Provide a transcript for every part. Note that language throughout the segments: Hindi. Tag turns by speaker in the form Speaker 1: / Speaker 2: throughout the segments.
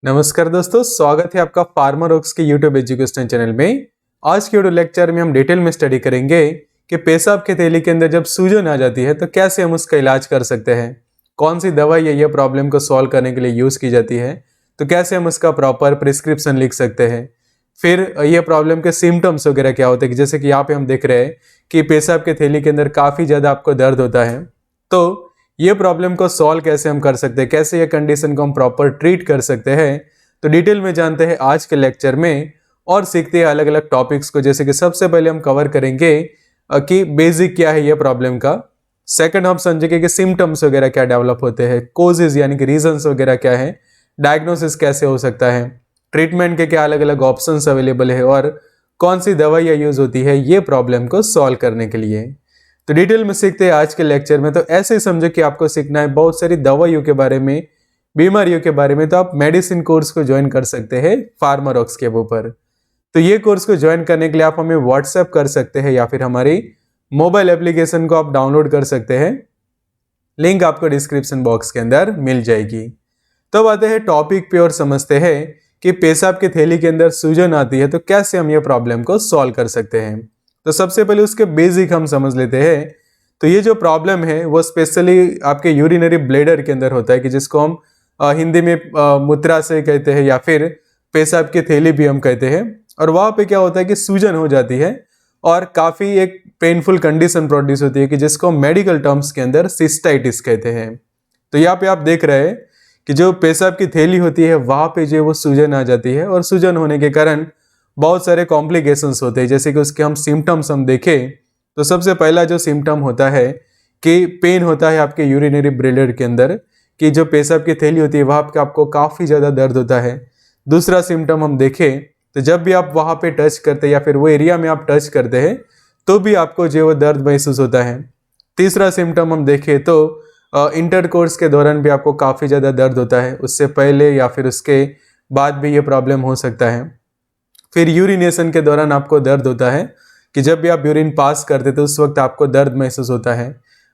Speaker 1: नमस्कार दोस्तों, स्वागत है आपका फार्मर ऑक्स के यूट्यूब एजुकेशन चैनल में। आज के वीडियो लेक्चर में हम डिटेल में स्टडी करेंगे कि पेशाब के थैली के अंदर जब सूजन आ जाती है तो कैसे हम उसका इलाज कर सकते हैं, कौन सी दवाई है यह प्रॉब्लम को सॉल्व करने के लिए यूज़ की जाती है, तो कैसे हम उसका प्रॉपर प्रिस्क्रिप्शन लिख सकते हैं। फिर यह प्रॉब्लम के सिम्टम्स वगैरह क्या होते हैं, जैसे कि यहाँ पे हम देख रहे हैं कि पेशाब के थैली के अंदर काफ़ी ज़्यादा आपको दर्द होता है, तो ये प्रॉब्लम को सॉल्व कैसे हम कर सकते हैं, कैसे ये कंडीशन को हम प्रॉपर ट्रीट कर सकते हैं, तो डिटेल में जानते हैं आज के लेक्चर में और सीखते हैं अलग अलग टॉपिक्स को। जैसे कि सबसे पहले हम कवर करेंगे कि बेसिक क्या है ये प्रॉब्लम का। सेकंड हम समझेंगे कि सिम्टम्स वगैरह क्या डेवलप होते हैं, कोजेज यानी कि रीजंस वगैरह क्या है, डायग्नोसिस कैसे हो सकता है, ट्रीटमेंट के क्या अलग अलग ऑप्शंस अवेलेबल है और कौन सी दवाइयाँ यूज होती है ये प्रॉब्लम को सॉल्व करने के लिए। तो डिटेल में सीखते हैं आज के लेक्चर में। तो ऐसे ही समझो कि आपको सीखना है बहुत सारी दवाइयों के बारे में, बीमारियों के बारे में, तो आप मेडिसिन कोर्स को ज्वाइन कर सकते हैं फार्मर ऑक्स के ऊपर। तो ये कोर्स को ज्वाइन करने के लिए आप हमें व्हाट्सएप कर सकते हैं या फिर हमारी मोबाइल एप्लीकेशन को आप डाउनलोड कर सकते हैं, लिंक आपको डिस्क्रिप्शन बॉक्स के अंदर मिल जाएगी। तो अब आते हैं टॉपिक पे और समझते हैं कि पेशाब की थैली के अंदर सूजन आती है तो कैसे हम ये प्रॉब्लम को सॉल्व कर सकते हैं। तो सबसे पहले उसके बेसिक हम समझ लेते हैं। तो ये जो प्रॉब्लम है वो स्पेशली आपके यूरिनरी ब्लैडर के अंदर होता है, कि जिसको हम हिंदी में मूत्राशय कहते हैं या फिर पेशाब की थैली भी हम कहते हैं। और वहाँ पे क्या होता है कि सूजन हो जाती है और काफ़ी एक पेनफुल कंडीशन प्रोड्यूस होती है, कि जिसको मेडिकल टर्म्स के अंदर सिस्टाइटिस कहते हैं। तो यहाँ पे आप देख रहे हैं कि जो पेशाब की थैली होती है वहाँ पे जो वो सूजन आ जाती है, और सूजन होने के कारण बहुत सारे कॉम्प्लिकेशंस होते हैं। जैसे कि उसके हम सिम्टम्स हम देखें तो सबसे पहला जो सिम्टम होता है कि पेन होता है आपके यूरिनरी ब्लैडर के अंदर, कि जो पेशाब की थैली होती है वहाँ पे आपको काफ़ी ज़्यादा दर्द होता है। दूसरा सिम्टम हम देखें तो जब भी आप वहाँ पे टच करते हैं या फिर वो एरिया में आप टच करते हैं तो भी आपको जो वो दर्द महसूस होता है। तीसरा सिम्टम हम देखें तो इंटरकोर्स के दौरान भी आपको काफ़ी ज़्यादा दर्द होता है, उससे पहले या फिर उसके बाद भी ये प्रॉब्लम हो सकता है। फिर यूरिनेशन के दौरान आपको दर्द होता है, कि जब भी आप यूरिन पास करते तो उस वक्त आपको दर्द महसूस होता है।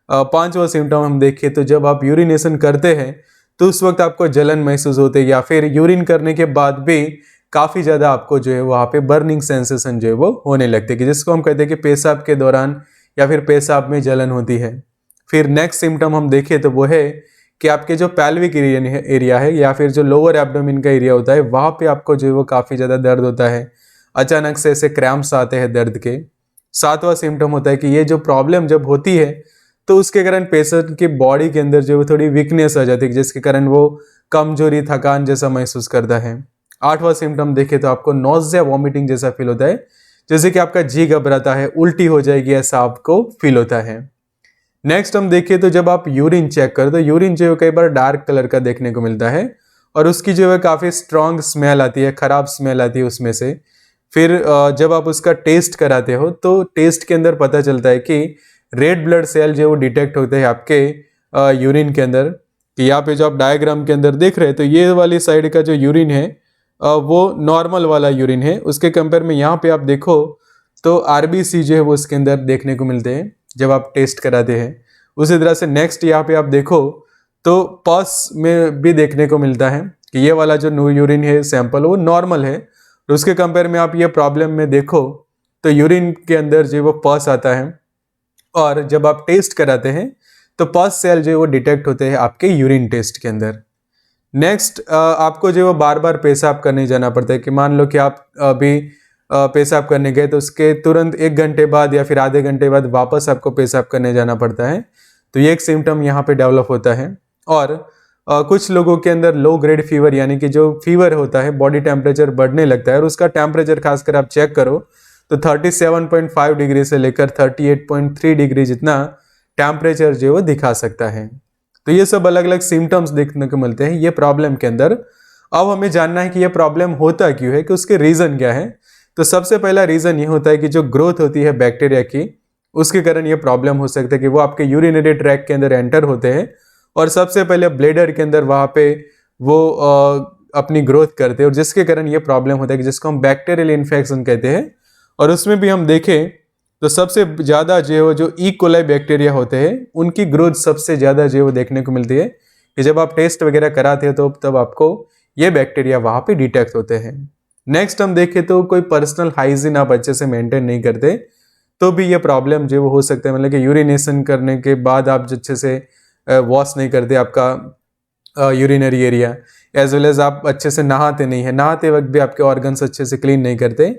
Speaker 1: पांचवा सिम्टम हम देखें तो जब आप यूरिनेशन करते हैं तो उस वक्त आपको जलन महसूस होती है, या फिर यूरिन करने के बाद भी काफ़ी ज़्यादा आपको जो है वहाँ पे बर्निंग सेंसेशन जो है वो होने लगती है, कि जिसको हम कहते हैं कि पेशाब के दौरान या फिर पेशाब में जलन होती है। फिर नेक्स्ट सिम्टम हम देखें तो वो है कि आपके जो पैल्विक एरिया है या फिर जो लोअर एब्डोमेन का एरिया होता है वहाँ पे आपको जो है वो काफ़ी ज़्यादा दर्द होता है, अचानक से ऐसे क्रैम्प्स आते हैं दर्द के। सातवां सिम्टम होता है कि ये जो प्रॉब्लम जब होती है तो उसके कारण पेशेंट की बॉडी के अंदर जो है थोड़ी वीकनेस आ जाती है, जिसके कारण वो कमजोरी, थकान जैसा महसूस करता है। आठवां सिम्टम देखें तो आपको नॉजिया, वॉमिटिंग जैसा फील होता है, जैसे कि आपका जी घबराता है, उल्टी हो जाएगी ऐसा आपको फील होता है। नेक्स्ट हम देखें तो जब आप यूरिन चेक करें तो यूरिन जो है कई बार डार्क कलर का देखने को मिलता है और उसकी जो है काफ़ी स्ट्रॉन्ग स्मेल आती है, ख़राब स्मेल आती है उसमें से। फिर जब आप उसका टेस्ट कराते हो तो टेस्ट के अंदर पता चलता है कि रेड ब्लड सेल जो वो डिटेक्ट होते हैं आपके यूरिन के अंदर। कि यहाँ पे जो आप डायग्राम के अंदर देख रहे हैं तो ये वाली साइड का जो यूरिन है वो नॉर्मल वाला यूरिन है, उसके कंपेयर में यहाँ पे आप देखो तो आरबीसी जो है वो उसके अंदर देखने को मिलते हैं जब आप टेस्ट कराते हैं। उसी तरह से नेक्स्ट यहाँ पे आप देखो तो पस में भी देखने को मिलता है कि ये वाला जो यूरिन है सैंपल वो नॉर्मल है, तो उसके कंपेयर में आप ये प्रॉब्लम में देखो तो यूरिन के अंदर जो वो पस आता है, और जब आप टेस्ट कराते हैं तो पस सेल जो है वो डिटेक्ट होते हैं आपके यूरिन टेस्ट के अंदर। नेक्स्ट आपको जो वो बार बार पेशाब करने जाना पड़ता है, कि मान लो कि आप अभी पेशाब करने गए तो उसके तुरंत 1 घंटे बाद या फिर आधे घंटे बाद वापस आपको पेशाब करने जाना पड़ता है। तो ये एक सिम्टम यहाँ पे डेवलप होता है। और कुछ लोगों के अंदर लो ग्रेड फीवर, यानी कि जो फीवर होता है, बॉडी टेम्परेचर बढ़ने लगता है और उसका टेम्परेचर खासकर आप चेक करो तो 37.5 डिग्री से लेकर 38.3 डिग्री जितना टेम्परेचर जो है वो दिखा सकता है। तो ये सब अलग अलग सिम्टम्स देखने को मिलते हैं ये प्रॉब्लम के अंदर। अब हमें जानना है कि ये प्रॉब्लम होता क्यों है, कि उसके रीज़न क्या है। तो सबसे पहला रीज़न ये होता है कि जो ग्रोथ होती है बैक्टीरिया की, उसके कारण ये प्रॉब्लम हो सकता है कि वो आपके यूरिनरी ट्रैक के अंदर एंटर होते हैं और सबसे पहले ब्लैडर के अंदर वहाँ पे वो अपनी ग्रोथ करते हैं, और जिसके कारण ये प्रॉब्लम होता है कि जिसको हम बैक्टीरियल इन्फेक्शन कहते हैं। और उसमें भी हम देखें तो सबसे ज़्यादा जो है वो जो ई कोलाई बैक्टीरिया होते हैं उनकी ग्रोथ सबसे ज़्यादा जो है वो देखने को मिलती है, कि जब आप टेस्ट वगैरह कराते हैं तो तब आपको ये बैक्टीरिया वहाँ पे डिटेक्ट होते हैं। नेक्स्ट हम देखें तो कोई पर्सनल हाइजीन आप अच्छे से मेंटेन नहीं करते तो भी ये प्रॉब्लम जो वो हो सकता है, मतलब कि यूरिनेशन करने के बाद आप अच्छे से वॉश नहीं करते आपका urinary area, as well as आप अच्छे से नहाते नहीं है, नहाते वक्त भी आपके ऑर्गन्स अच्छे से क्लीन नहीं करते,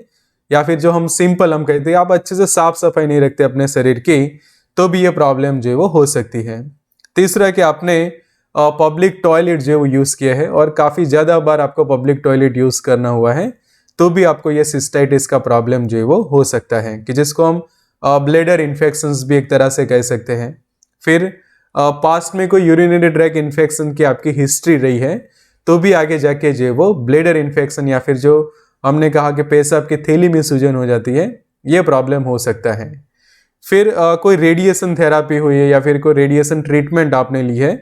Speaker 1: या फिर जो हम सिंपल हम कहते हैं आप अच्छे से साफ सफाई नहीं रखते अपने शरीर की, तो भी ये प्रॉब्लम जो है वो हो सकती है। तीसरा कि आपने पब्लिक टॉयलेट जो है वो यूज़ किया है और काफ़ी ज़्यादा बार आपको पब्लिक टॉयलेट यूज़ करना हुआ है, तो भी आपको ये सिस्टाइटिस का प्रॉब्लम जो है वो हो सकता है, कि जिसको हम ब्लेडर इन्फेक्शंस भी एक तरह से कह सकते हैं। फिर पास्ट में कोई यूरिनरी ट्रैक इन्फेक्शन की आपकी हिस्ट्री रही है तो भी आगे जाके जो वो ब्लेडर इन्फेक्शन या फिर जो हमने कहा कि पेशाब की थैली में सूजन हो जाती है, ये प्रॉब्लम हो सकता है। फिर कोई रेडिएशन थेरापी हुई है या फिर कोई रेडिएशन ट्रीटमेंट आपने ली है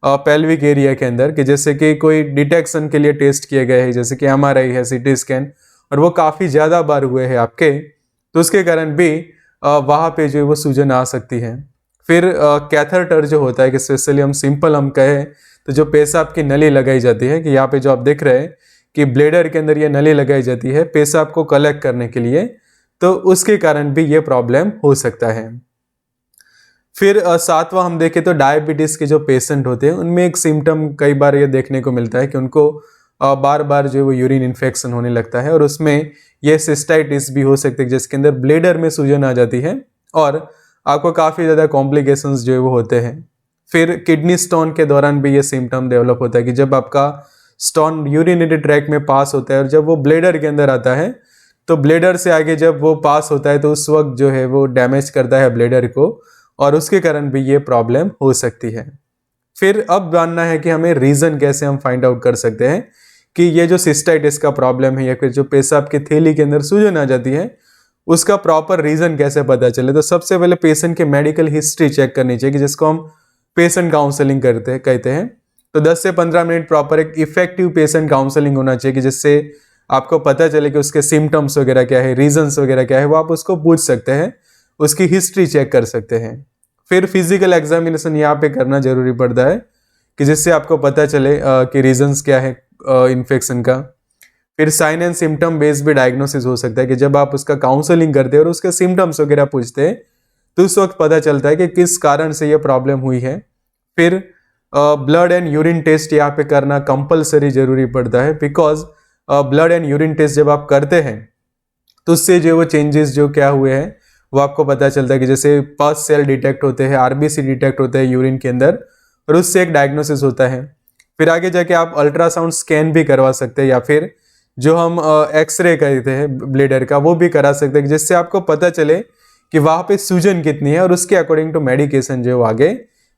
Speaker 1: पेल्विक एरिया के अंदर, कि जैसे कि कोई डिटेक्शन के लिए टेस्ट किए गए हैं, जैसे कि MRI है, CT स्कैन, और वो काफ़ी ज़्यादा बार हुए हैं आपके, तो उसके कारण भी वहाँ पे जो है वो सूजन आ सकती है। फिर कैथेटर जो होता है, कि स्पेशली हम सिंपल हम कहें तो जो पेशाब की नली लगाई जाती है, कि यहाँ पे जो आप देख रहे हैं कि ब्लेडर के अंदर ये नली लगाई जाती है पेशाब को कलेक्ट करने के लिए, तो उसके कारण भी ये प्रॉब्लम हो सकता है। फिर सातवां हम देखें तो डायबिटीज़ के जो पेशेंट होते हैं उनमें एक सिम्टम कई बार ये देखने को मिलता है कि उनको बार बार जो है वो यूरिन इन्फेक्शन होने लगता है, और उसमें ये सिस्टाइटिस भी हो सकती है जिसके अंदर ब्लेडर में सूजन आ जाती है और आपको काफ़ी ज़्यादा कॉम्प्लिकेशंस जो है वो होते हैं। फिर किडनी स्टोन के दौरान भी ये सिम्टम डेवलप होता है, कि जब आपका स्टोन यूरिनरी ट्रैक में पास होता है और जब वो ब्लेडर के अंदर आता है, तो ब्लेडर से आगे जब वो पास होता है तो उस वक्त जो है वो डैमेज करता है ब्लेडर को, और उसके कारण भी ये प्रॉब्लम हो सकती है। फिर अब जानना है कि हमें रीज़न कैसे हम फाइंड आउट कर सकते हैं कि ये जो सिस्टाइटिस का प्रॉब्लम है या फिर जो पेशाब की थैली के अंदर सूजन आ जाती है, उसका प्रॉपर रीज़न कैसे पता चले। तो सबसे पहले पेशेंट की मेडिकल हिस्ट्री चेक करनी चाहिए, कि जिसको हम पेशेंट काउंसलिंग कहते हैं। तो 10 से 15 मिनट प्रॉपर एक इफेक्टिव पेशेंट काउंसलिंग होना चाहिए, कि जिससे आपको पता चले कि उसके सिम्टम्स वगैरह क्या है, रीजंस वगैरह क्या है, वो आप उसको पूछ सकते हैं, उसकी हिस्ट्री चेक कर सकते हैं। फिर फिजिकल एग्जामिनेशन यहाँ पे करना जरूरी पड़ता है, कि जिससे आपको पता चले कि रीजंस क्या है इन्फेक्शन का। फिर साइन एंड सिम्टम बेस्ड भी डायग्नोसिस हो सकता है, कि जब आप उसका काउंसलिंग करते हैं और उसके सिम्टम्स वगैरह पूछते हैं तो उस वक्त पता चलता है कि किस कारण से ये प्रॉब्लम हुई है। फिर ब्लड एंड यूरिन टेस्ट यहाँ पे करना कंपलसरी जरूरी पड़ता है, because blood and urine test जब आप करते हैं तो उससे जो वो चेंजेस जो क्या हुए हैं वो आपको पता चलता है, कि जैसे पस सेल डिटेक्ट होते हैं, RBC डिटेक्ट होते हैं यूरिन के अंदर, और उससे एक डायग्नोसिस होता है। फिर आगे जाके आप अल्ट्रासाउंड स्कैन भी करवा सकते हैं, या फिर जो हम एक्सरे कहते हैं ब्लेडर का, वो भी करा सकते हैं, जिससे आपको पता चले कि वहाँ पे सूजन कितनी है और उसके अकॉर्डिंग टू मेडिकेशन जो आगे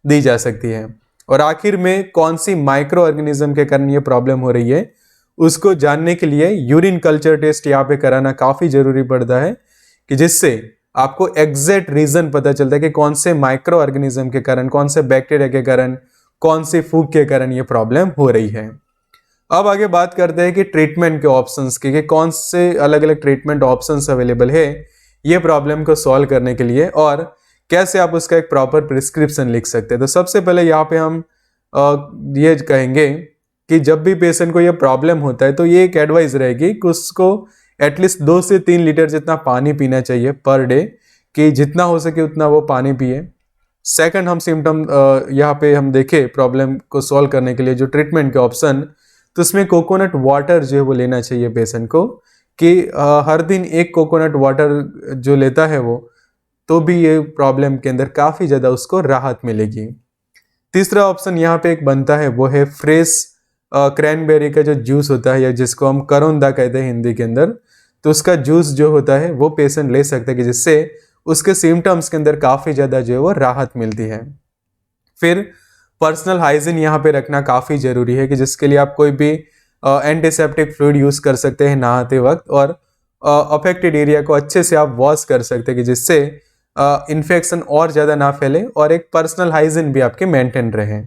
Speaker 1: दी जा सकती है। और आखिर में कौन सी माइक्रो ऑर्गेनिज्म के कारण ये प्रॉब्लम हो रही है उसको जानने के लिए यूरिन कल्चर टेस्ट यहाँ पे कराना काफ़ी ज़रूरी पड़ता है, कि जिससे आपको एग्जैक्ट रीज़न पता चलता है कि कौन से माइक्रो ऑर्गेनिज्म के कारण, कौन से बैक्टीरिया के कारण, कौन सी फूग के कारण ये प्रॉब्लम हो रही है। अब आगे बात करते हैं कि ट्रीटमेंट के ऑप्शंस की, कि कौन से अलग अलग ट्रीटमेंट ऑप्शंस अवेलेबल है ये प्रॉब्लम को सॉल्व करने के लिए, और कैसे आप उसका एक प्रॉपर प्रिस्क्रिप्शन लिख सकते हैं। तो सबसे पहले यहाँ पे हम ये कहेंगे कि जब भी पेशेंट को ये प्रॉब्लम होता है तो ये एक एडवाइस रहेगी कि उसको एटलीस्ट 2 से 3 लीटर जितना पानी पीना चाहिए पर डे, कि जितना हो सके उतना वो पानी पिए। सेकंड हम सिम्टम यहाँ पे हम देखें प्रॉब्लम को सॉल्व करने के लिए जो ट्रीटमेंट के ऑप्शन, तो उसमें कोकोनट वाटर जो है वो लेना चाहिए पेशेंट को, कि हर दिन एक कोकोनट वाटर जो लेता है वो, तो भी ये प्रॉब्लम के अंदर काफ़ी ज़्यादा उसको राहत मिलेगी। तीसरा ऑप्शन यहाँ पे एक बनता है, वो है फ्रेश क्रैनबेरी का जो जूस होता है, या जिसको हम करौंदा कहते हैं हिंदी के अंदर, तो उसका जूस जो होता है वो पेशेंट ले सकता है, कि जिससे उसके सिम्टम्स के अंदर काफ़ी ज़्यादा जो है वो राहत मिलती है। फिर पर्सनल हाइजीन यहाँ पे रखना काफ़ी ज़रूरी है, कि जिसके लिए आप कोई भी एंटीसेप्टिक फ्लूइड यूज़ कर सकते हैं नहाते वक्त, और अफेक्टेड एरिया को अच्छे से आप वॉश कर सकते हैं, कि जिससे इन्फेक्शन और ज़्यादा ना फैले और एक पर्सनल हाइजीन भी आपके मेंटेन रहे।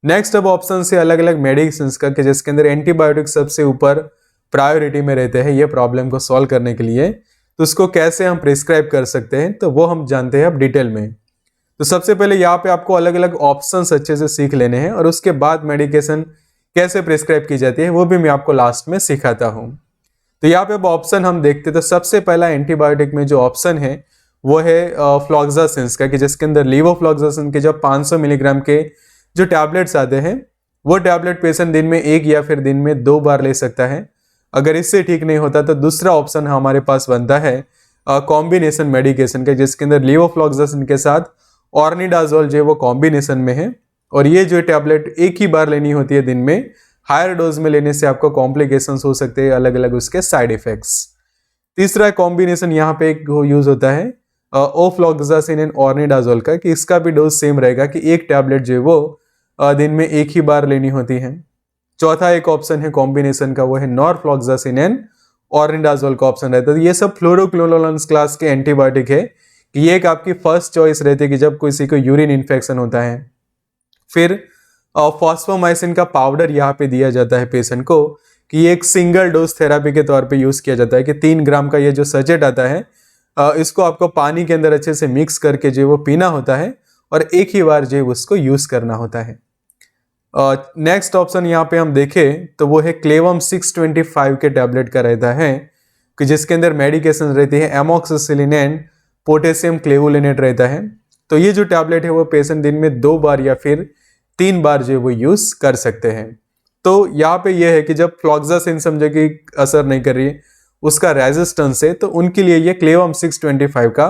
Speaker 1: नेक्स्ट अब ऑप्शन से अलग अलग मेडिसिन का, कि जिसके अंदर एंटीबायोटिक सबसे ऊपर प्रायोरिटी में रहते हैं ये प्रॉब्लम को सॉल्व करने के लिए, तो उसको कैसे हम प्रिस्क्राइब कर सकते हैं तो वो हम जानते हैं अब डिटेल में। तो सबसे पहले यहाँ पे आपको अलग अलग ऑप्शंस अच्छे से सीख लेने हैं, और उसके बाद मेडिकेशन कैसे प्रिस्क्राइब की जाती है वो भी मैं आपको लास्ट में सिखाता हूँ। तो यहाँ पे अब ऑप्शन हम देखते तो सबसे पहला एंटीबायोटिक में जो ऑप्शन है वो है फ्लॉक्सासिन का, कि जिसके अंदर लीवोफ्लॉक्सासिन के जब 500 मिलीग्राम के जो टैबलेट्स आते हैं वो टैबलेट पेशेंट दिन में 1 या फिर दिन में 2 बार ले सकता है। अगर इससे ठीक नहीं होता तो दूसरा ऑप्शन हमारे पास बनता है कॉम्बिनेशन मेडिकेशन का, जिसके अंदर लीवोफ्लॉक्सासिन के साथ ऑर्निडाजोल जो है वो कॉम्बिनेशन में है, और ये जो टैबलेट एक ही बार लेनी होती है दिन में। हायर डोज में लेने से आपको कॉम्प्लिकेशंस हो सकते हैं, अलग अलग उसके साइड इफेक्ट्स। तीसरा कॉम्बिनेशन यहाँ पे एक यूज होता है ओफ्लॉक्सासिन एंड ऑर्निडाजोल का, कि इसका भी डोज सेम रहेगा कि एक टैबलेट जो है वो दिन में एक ही बार लेनी होती है। चौथा एक ऑप्शन है कॉम्बिनेशन का, वो है नॉरफ्लॉक्सासिन एंड ऑर्निडाजोल का ऑप्शन रहता है। तो ये सब फ्लोरोक्विनोलोन्स क्लास के एंटीबायोटिक है, कि ये एक आपकी फर्स्ट चॉइस रहती है कि जब किसी को यूरिन इन्फेक्शन होता है। फिर फॉस्फोमाइसिन का पाउडर यहाँ पे दिया जाता है पेशेंट को, कि ये एक सिंगल डोज थेरापी के तौर पे यूज किया जाता है, कि 3 ग्राम का ये जो सचेट आता है इसको आपको पानी के अंदर अच्छे से मिक्स करके जो वो पीना होता है, और एक ही बार जो उसको यूज करना होता है। नेक्स्ट ऑप्शन यहाँ पे हम देखें तो वो है क्लेवम 625 के टैबलेट का रहता है, कि जिसके अंदर मेडिकेशन रहती है एमोक्सिसिलिन एंड पोटेशियम क्लेवुलिनेट रहता है। तो ये जो टैबलेट है वो पेशेंट दिन में 2 बार या फिर 3 बार जो वो यूज कर सकते हैं। तो यहाँ पे ये है कि जब फ्लॉक्सासिन समझे कि असर नहीं कर रही है, उसका रेजिस्टेंस है, तो उनके लिए ये क्लेवम 625 का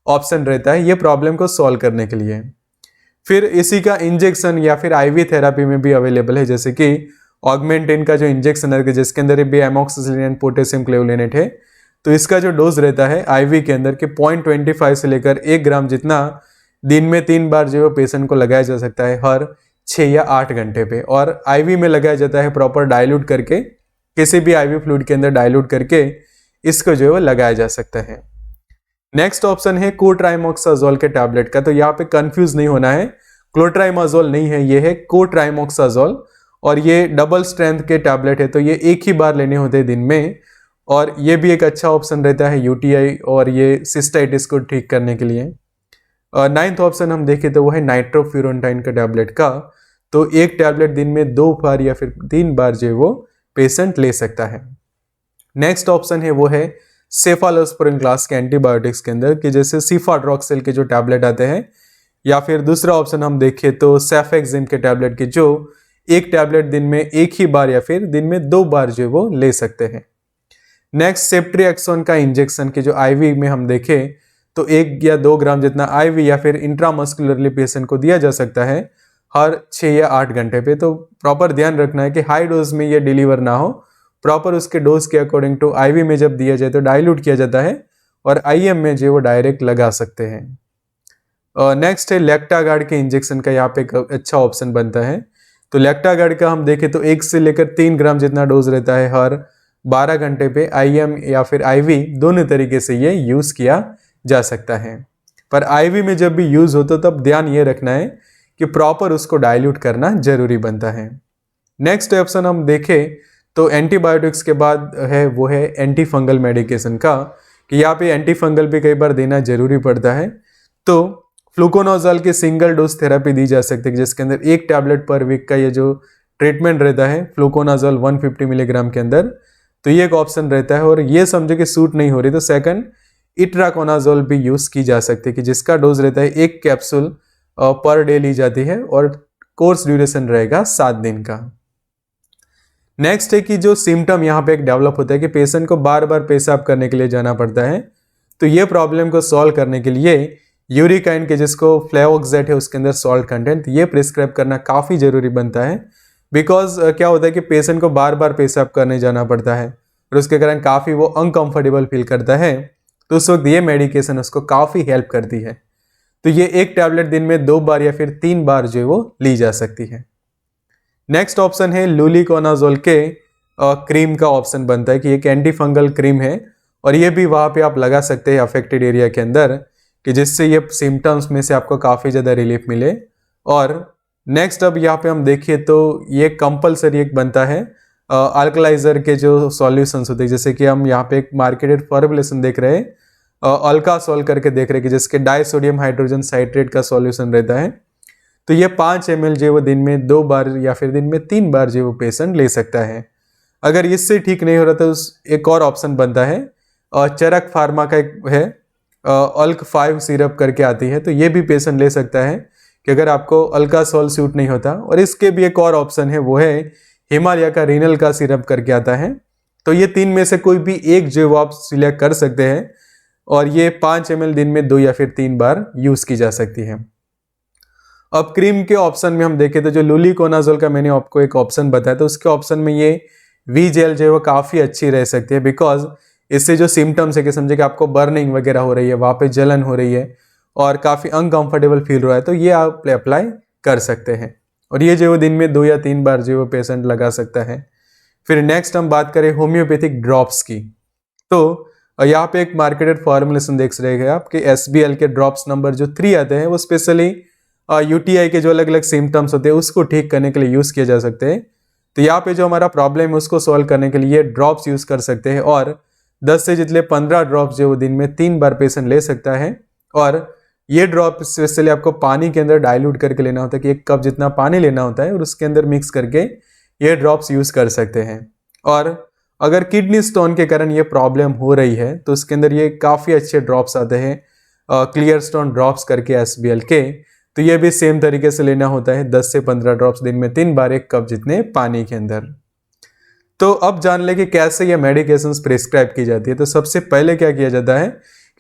Speaker 1: ऑप्शन रहता है ये प्रॉब्लम को सॉल्व करने के लिए। फिर इसी का इंजेक्शन या फिर आईवी थेरापी में भी अवेलेबल है, जैसे कि ऑगमेंटिन का जो इंजेक्शन है जिसके अंदर भी एमोक्सिसिलिन एंड पोटेशियम क्लेवुलिनेट है। तो इसका जो डोज रहता है आईवी के अंदर के 0.25 से लेकर 1 ग्राम जितना दिन में 3 बार जो है पेशेंट को लगाया जा सकता है हर 6 या 8 घंटे पे, और आईवी में लगाया जाता है प्रॉपर डाइल्यूट करके, किसी भी आईवी फ्लूइड के अंदर डाइल्यूट करके इसको जो है वो लगाया जा सकता है। नेक्स्ट ऑप्शन है कोट्राइमोक्साजोल के टैबलेट का। तो यहाँ पे कंफ्यूज नहीं होना है, क्लोट्राइमाजोल नहीं है, ये है कोट्राइमोक्साजोल, और ये डबल स्ट्रेंथ के टैबलेट है, तो ये एक ही बार लेने होते हैं दिन में, और ये भी एक अच्छा ऑप्शन रहता है यूटीआई और ये सिस्टाइटिस को ठीक करने के लिए। 9th ऑप्शन हम देखें तो वो है नाइट्रोफ्यूरोंटाइन का टैबलेट का। तो एक टैबलेट दिन में 2 बार या फिर 3 बार जो वो पेशेंट ले सकता है। नेक्स्ट ऑप्शन है वो है सेफालोस्पोरिन क्लास के एंटीबायोटिक्स के अंदर, कि जैसे सिफाड्रॉक्सिल के जो टैबलेट आते हैं, या फिर दूसरा ऑप्शन हम देखें तो सेफेक्सिम के टैबलेट के, जो एक टैबलेट दिन में एक ही बार या फिर दिन में 2 बार जो वो ले सकते हैं। नेक्स्ट सेप्ट्रिएक्सोन का इंजेक्शन के जो आईवी में हम देखें तो 1 या 2 ग्राम जितना आईवी या फिर इंट्रामस्कुलरली पेशेंट को दिया जा सकता है हर 6 या 8 घंटे पे। तो प्रॉपर ध्यान रखना है कि हाई डोज में ये डिलीवर ना हो, प्रॉपर उसके डोज के अकॉर्डिंग टू आईवी में जब दिया जाए तो डाइल्यूट किया जाता है, और आईएम में जो वो डायरेक्ट लगा सकते हैं। नेक्स्ट है लेक्टागार्ड के इंजेक्शन का, यहाँ पे एक अच्छा ऑप्शन बनता है। तो लेक्टागार्ड का हम देखें तो 1 से लेकर 3 ग्राम जितना डोज रहता है हर 12 घंटे पे, आईएम या फिर आईवी दोनों तरीके से ये यूज किया जा सकता है। पर आईवी में जब भी यूज हो तो तब ध्यान ये रखना है कि प्रॉपर उसको डाइल्यूट करना जरूरी बनता है। नेक्स्ट ऑप्शन हम देखें तो एंटीबायोटिक्स के बाद है वो है एंटी फंगल मेडिकेशन का, कि यहाँ पे एंटी फंगल भी कई बार देना जरूरी पड़ता है। तो फ्लूकोनाजोल की सिंगल डोज थेरेपी दी जा सकती है, जिसके अंदर 1 टैबलेट पर वीक का ये जो ट्रीटमेंट रहता है फ्लूकोनाजोल 150 मिलीग्राम के अंदर। तो ये एक ऑप्शन रहता है, और ये समझो कि सूट नहीं हो रही तो सेकंड इट्राकोनाजोल भी यूज की जा सकती है, कि जिसका डोज रहता है 1 कैप्सूल पर डे ली जाती है, और कोर्स ड्यूरेशन रहेगा 7 दिन का। नेक्स्ट है कि जो सिम्टम यहाँ पे एक डेवलप होता है कि पेशेंट को बार बार पेशाब करने के लिए जाना पड़ता है। तो ये प्रॉब्लम को सॉल्व करने के लिए यूरिकाइन के जिसको फ्लेवोक्सेट है उसके अंदर सॉल्ट कंटेंट ये प्रिस्क्राइब करना काफ़ी ज़रूरी बनता है। बिकॉज क्या होता है कि पेशेंट को बार बार पेशाब करने जाना पड़ता है और उसके कारण काफ़ी वो अनकंफर्टेबल फील करता है, तो उस वक्त ये मेडिकेशन उसको काफ़ी हेल्प करती है। तो ये 1 टैबलेट दिन में 2 बार या फिर 3 बार जो है वो ली जा सकती है। नेक्स्ट ऑप्शन है लूलिकोनाजोल के क्रीम का ऑप्शन बनता है, कि एक एंटी फंगल क्रीम है और ये भी वहाँ पे आप लगा सकते हैं अफेक्टेड एरिया के अंदर, कि जिससे ये सिम्टम्स में से आपको काफ़ी ज़्यादा रिलीफ मिले। और नेक्स्ट अब यहाँ पे हम देखिए तो ये कंपलसरी एक बनता है अल्कलाइजर के जो सॉल्यूशंस होते हैं, जैसे कि हम यहाँ पे एक मार्केटेड फॉर्मुलेशन देख रहे हैं अल्कासोल करके देख रहे हैं, कि जिसके डाइसोडियम हाइड्रोजन साइट्रेट का सॉल्यूशन रहता है। तो ये 5 ml जो है वो दिन में 2 बार या फिर दिन में 3 बार जो है वो पेशेंट ले सकता है। अगर इससे ठीक नहीं हो रहा तो एक और ऑप्शन बनता है, चरक फार्मा का एक है अल्क 5 सिरप करके आती है, तो ये भी पेशेंट ले सकता है कि अगर आपको अल्कासोल सूट नहीं होता। और इसके भी एक और ऑप्शन है, वो है हिमालय का रीनल का सिरप करके आता है। तो ये 3 में से कोई भी एक जो आप सिलेक्ट कर सकते हैं और ये 5 ml दिन में 2 या फिर 3 बार यूज की जा सकती है। अब क्रीम के ऑप्शन में हम देखें तो जो लुलिकोनाजोल का मैंने आपको एक ऑप्शन बताया, तो उसके ऑप्शन में ये वी जेल जो है वो काफ़ी अच्छी रह सकती है, बिकॉज इससे जो सिम्टम्स है कि समझे कि आपको बर्निंग वगैरह हो रही है, वहाँ पे जलन हो रही है और काफ़ी अनकंफर्टेबल फील हो रहा है, तो ये आप अप्लाई कर सकते हैं। और ये जो दिन में 2 या 3 बार जो पेशेंट लगा सकता है। फिर नेक्स्ट हम बात करें होम्योपैथिक ड्रॉप्स की, तो यहाँ पे एक मार्केटेड फॉर्मुलेशन देख रहे हैं आप कि SBL के ड्रॉप्स नंबर जो 3 आते हैं वो स्पेशली UTI के जो अलग अलग सिम्टम्स होते हैं उसको ठीक करने के लिए यूज़ किए जा सकते हैं। तो यहाँ पे जो हमारा प्रॉब्लम है उसको सॉल्व करने के लिए ड्रॉप्स यूज़ कर सकते हैं और 10 से जितने 15 ड्रॉप्स जो दिन में 3 बार पेशेंट ले सकता है। और ये ड्रॉप स्पेशली आपको पानी के अंदर डाइल्यूट करके लेना होता है कि 1 कप जितना पानी लेना होता है और उसके अंदर मिक्स करके ये ड्रॉप्स यूज़ कर सकते हैं। और अगर किडनी स्टोन के कारण ये प्रॉब्लम हो रही है तो उसके अंदर ये काफ़ी अच्छे ड्रॉप्स आते हैं, क्लियर स्टोन ड्रॉप्स करके SBL के, तो ये भी सेम तरीके से लेना होता है 10 से 15 ड्रॉप्स दिन में 3 बार 1 कप जितने पानी के अंदर। तो अब जान ले कि कैसे ये मेडिकेशंस प्रिस्क्राइब की जाती है। तो सबसे पहले क्या किया जाता है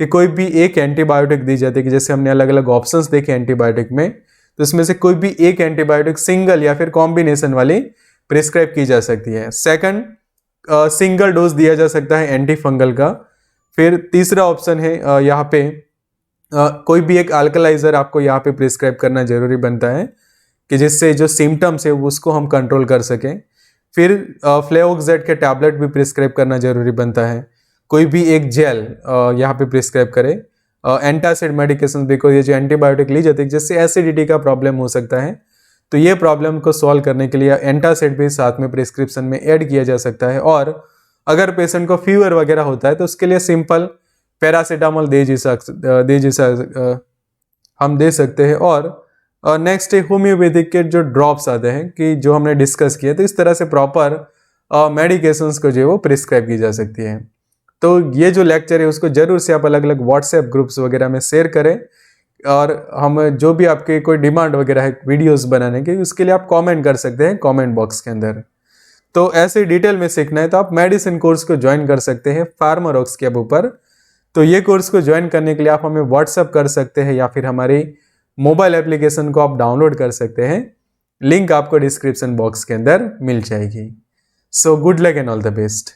Speaker 1: कि कोई भी एक एंटीबायोटिक दी जाती है, कि जैसे हमने अलग अलग ऑप्शंस देखे एंटीबायोटिक में, तो इसमें से कोई भी एक एंटीबायोटिक सिंगल या फिर कॉम्बिनेशन वाली प्रिस्क्राइब की जा सकती है। सेकंड, सिंगल डोज दिया जा सकता है एंटी फंगल का। फिर तीसरा ऑप्शन है यहाँ पे कोई भी एक अल्कलाइजर आपको यहाँ पे प्रिस्क्राइब करना जरूरी बनता है कि जिससे जो सिम्टम्स है उसको हम कंट्रोल कर सकें। फिर फ्लेवोक्सेट के टैबलेट भी प्रिस्क्राइब करना जरूरी बनता है। कोई भी एक जेल यहाँ पे प्रिस्क्राइब करे। एंटासिड मेडिकेशन, बिकॉज ये जो एंटीबायोटिक ली जाती है जिससे एसिडिटी का प्रॉब्लम हो सकता है, तो ये प्रॉब्लम को सॉल्व करने के लिए एंटासिड भी साथ में प्रिस्क्रिप्शन में ऐड किया जा सकता है। और अगर पेशेंट को फीवर वगैरह होता है तो उसके लिए सिंपल पैरासीटामोल हम दे सकते हैं। और नेक्स्ट है होम्योपैथिक के जो ड्रॉप्स आते हैं कि जो हमने डिस्कस किया, तो इस तरह से प्रॉपर मेडिकेशंस को जो है वो प्रिस्क्राइब की जा सकती है। तो ये जो लेक्चर है उसको जरूर से आप अलग अलग व्हाट्सएप ग्रुप्स वगैरह में शेयर करें, और हम जो भी आपके कोई डिमांड वगैरह है वीडियोस बनाने की, उसके लिए आप कमेंट कर सकते हैं कमेंट बॉक्स के अंदर। तो ऐसे डिटेल में सीखना है तो आप मेडिसिन कोर्स को ज्वाइन कर सकते हैं फार्मारॉक्स के ऊपर। तो ये कोर्स को ज्वाइन करने के लिए आप हमें व्हाट्सएप कर सकते हैं या फिर हमारी मोबाइल एप्लीकेशन को आप डाउनलोड कर सकते हैं। लिंक आपको डिस्क्रिप्शन बॉक्स के अंदर मिल जाएगी। So good luck and all the best.